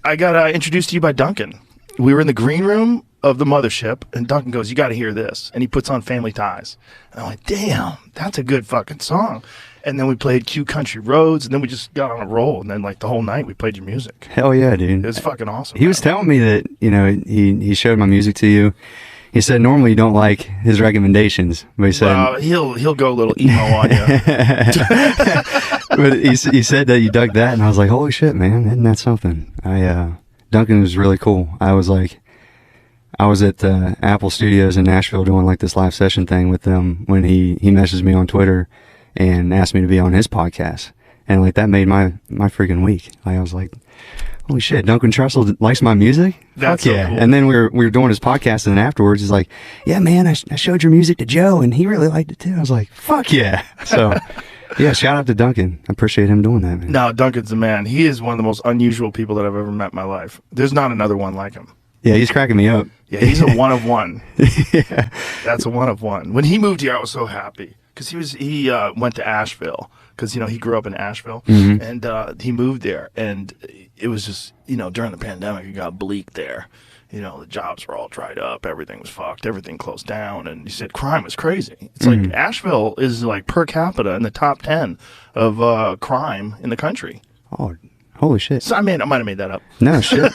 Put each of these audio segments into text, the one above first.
I got introduced to you by Duncan. We were in the green room of the mothership, and Duncan goes, "You got to hear this," and he puts on Family Ties, and I'm like, "Damn, that's a good fucking song." And then we played Q Country Roads, and then we just got on a roll, and then like the whole night we played your music. Hell yeah, dude! It was fucking awesome. He was telling me that he showed my music to you. He said normally you don't like his recommendations, but he said he'll go a little emo on you. But he said that you dug that, and I was like, holy shit, man, isn't that something? Duncan was really cool. I was at Apple Studios in Asheville doing like this live session thing with them when he messaged me on Twitter and asked me to be on his podcast, and like that made my freaking week. Like, I was like, holy shit, Duncan Trussell likes my music? That's Fuck yeah. So cool. And then we were doing his podcast, and then afterwards he's like, yeah, man, I showed your music to Joe, and he really liked it too. I was like, fuck yeah. So, yeah, shout out to Duncan. I appreciate him doing that, man. No, Duncan's the man. He is one of the most unusual people that I've ever met in my life. There's not another one like him. Yeah, he's cracking me up. Yeah, he's a one of one. Yeah. That's a one of one. When he moved here, I was so happy because he went to Asheville because he grew up in Asheville, and he moved there, and it was just during the pandemic it got bleak there. The jobs were all dried up, everything was fucked, everything closed down, and he said crime was crazy. It's like Asheville is like per capita in the top 10 of crime in the country. Oh, holy shit. So I might have made that up. No shit.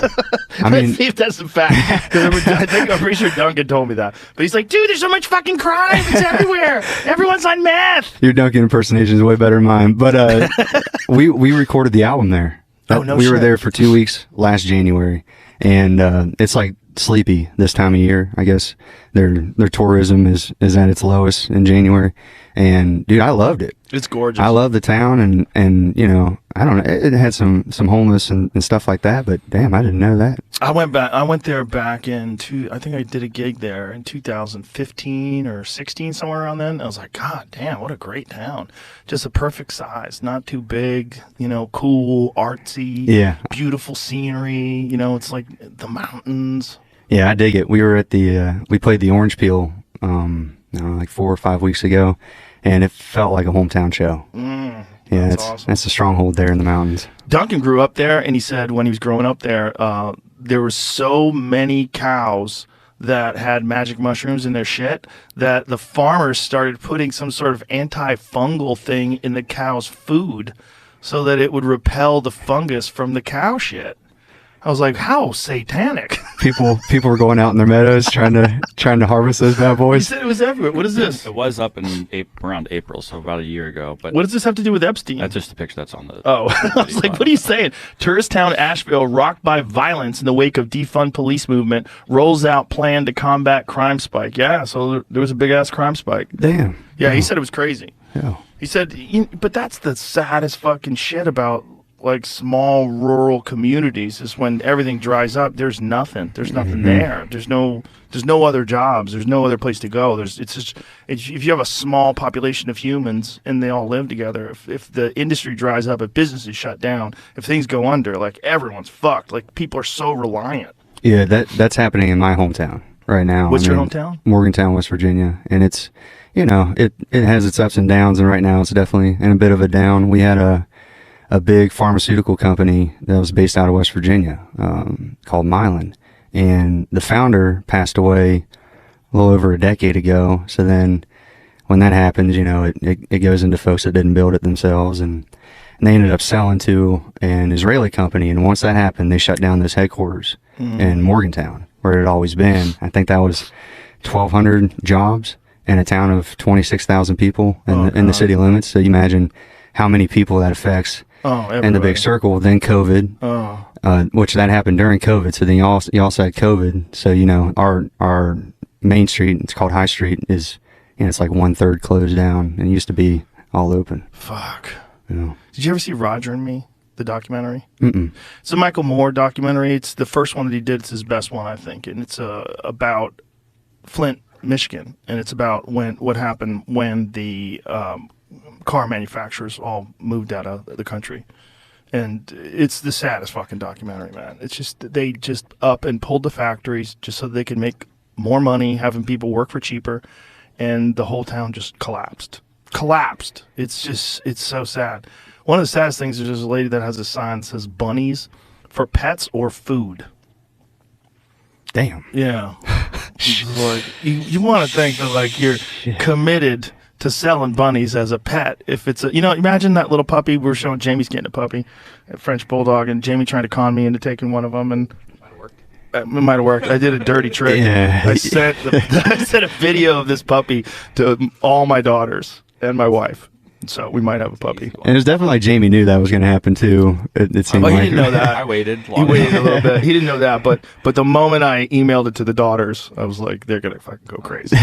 I Let's mean, see if that's a fact. I'm pretty sure Duncan told me that. But he's like, dude, there's so much fucking crime. It's everywhere. Everyone's on meth. your Duncan impersonation is way better than mine. But we recorded the album there. We were there for 2 weeks last January, and it's like sleepy this time of year. I guess their tourism is at its lowest in January, and dude, I loved it. It's gorgeous. I love the town, and I don't know, it had some homeless and stuff like that, but damn, I didn't know that. I went there back I think I did a gig there in 2015 or 16, somewhere around then. I was like, God damn, what a great town. Just a perfect size, not too big, cool, artsy, Yeah. beautiful scenery, it's like the mountains. Yeah, I dig it. We were at we played the Orange Peel, like 4 or 5 weeks ago, and it felt like a hometown show. Yeah, That's awesome. That's a stronghold there in the mountains. Duncan grew up there, and he said when he was growing up there, there were so many cows that had magic mushrooms in their shit that the farmers started putting some sort of antifungal thing in the cow's food so that it would repel the fungus from the cow shit. I was like, how satanic. People were going out in their meadows trying to harvest those bad He boys. said it was everywhere. What is this? It was up in around April, so about a year ago. But What does this have to do with Epstein? that's just a picture that's on the. Oh, I was like, what are you saying? Tourist town Asheville, rocked by violence in the wake of defund police movement, rolls out plan to combat crime spike. Yeah, so there was a big-ass crime spike. Damn. Yeah, he said it was crazy. Yeah. He said, but that's the saddest fucking shit about like small rural communities is when everything dries up. There's nothing. There's nothing there. There's no other jobs. There's no other place to go. If you have a small population of humans and they all live together, if the industry dries up, if businesses shut down, if things go under, like everyone's fucked. Like people are so reliant. Yeah, that's happening in my hometown right now. What's your hometown? Morgantown, West Virginia, and it's it has its ups and downs, and right now it's definitely in a bit of a down. We had a big pharmaceutical company that was based out of West Virginia, called Mylan. And the founder passed away a little over a decade ago. So then when that happens, it goes into folks that didn't build it themselves. And they ended up selling to an Israeli company. And once that happened, they shut down this headquarters in Morgantown, where it had always been. I think that was 1,200 jobs in a town of 26,000 people in the city limits. So you imagine how many people that affects. And the big circle, then COVID, which that happened during COVID. So then you also had COVID. So, our main street, it's called High Street, is, it's like 1/3 closed down, and it used to be all open. Fuck. Yeah. Did you ever see Roger and Me, the documentary? Mm-mm. It's a Michael Moore documentary. It's the first one that he did. It's his best one, I think. And it's about Flint, Michigan. And it's about what happened when the car manufacturers all moved out of the country. And it's the saddest fucking documentary, man. It's just, they just up and pulled the factories just so they could make more money, having people work for cheaper, and the whole town just collapsed. It's so sad. One of the saddest things is there's a lady that has a sign that says bunnies for pets or food. Damn. Yeah. It's like, you want to think that like you're committed to selling bunnies as a pet. If it's imagine that little puppy. We're showing Jamie's getting a puppy, a French bulldog, and Jamie trying to con me into taking one of them, and it might have worked. I did a dirty trick. Yeah. I sent a video of this puppy to all my daughters and my wife. So we might have a puppy. And it was definitely like Jamie knew that was going to happen too. It seemed Well, he like didn't know that. I waited. He waited a little bit. He didn't know that, but the moment I emailed it to the daughters, I was like, they're gonna fucking go crazy.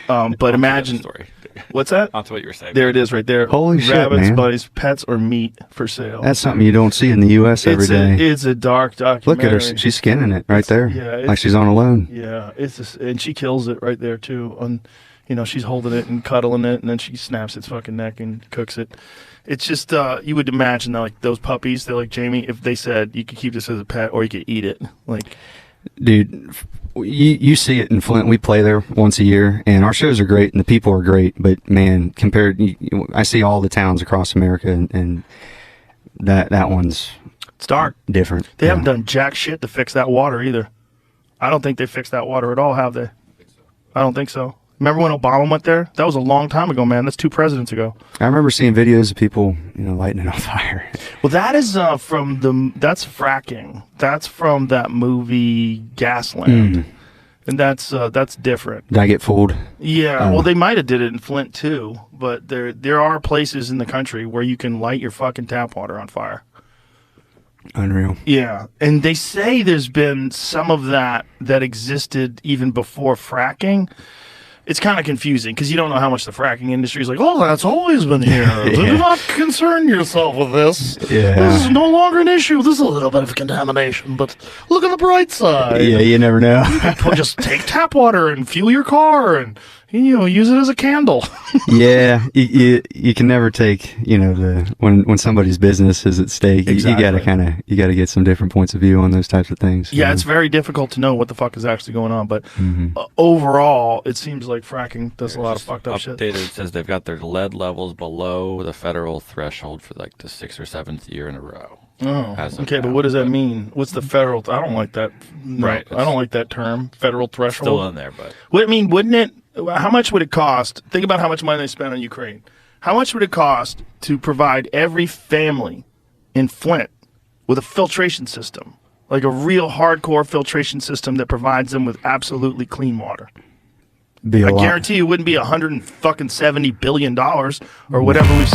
But imagine, Story. what's that? That's what you were saying. There it is, right there. Holy shit, Rabbits, man. bunnies, pets, or meat for sale. That's something you don't see in the U.S. every day. It's a dark Look documentary. at her. She's skinning it right there. Yeah, like she's on a loan. Yeah, and she kills it right there too. She's holding it and cuddling it, and then she snaps its fucking neck and cooks it. It's just you would imagine that, like those puppies. They're like, Jamie, if they said you could keep this as a pet or you could eat it, like. Dude, you see it in Flint. We play there once a year, and our shows are great, and the people are great. But man, I see all the towns across America, and that one's It's dark. different. They haven't done jack shit to fix that water either. I don't think they fixed that water at all, have they? I don't think so. Remember when Obama went there? That was a long time ago, man. That's 2 presidents ago. I remember seeing videos of people, lighting it on fire. Well, that is that's fracking. That's from that movie Gasland. And that's different. Did I get fooled? Yeah, well, they might have did it in Flint too, but there are places in the country where you can light your fucking tap water on fire. Unreal. Yeah, and they say there's been some of that existed even before fracking. It's kind of confusing because you don't know how much the fracking industry is like, oh, that's always been here. Do not concern yourself with this. Yeah. This is no longer an issue. This is a little bit of contamination, but look at the bright side. Yeah, you never know. Just take tap water and fuel your car and use it as a candle. Yeah, you can never take when somebody's business is at stake. Exactly. You gotta get some different points of view on those types of things. Yeah, it's very difficult to know what the fuck is actually going on, but overall, it seems like fracking does a lot of fucked up shit. Updated, it says they've got their lead levels below the federal threshold for like the 6th or 7th year in a row. Oh, okay, but what does that mean? What's the federal? I don't like that. No, Right. I don't like that term, federal threshold. Still in there, but Wouldn't it? How much would it cost? Think about how much money they spent on Ukraine. How much would it cost to provide every family in Flint with a filtration system, like a real hardcore filtration system that provides them with absolutely clean water? Be a I lot. guarantee you it wouldn't be $170 billion or whatever we've.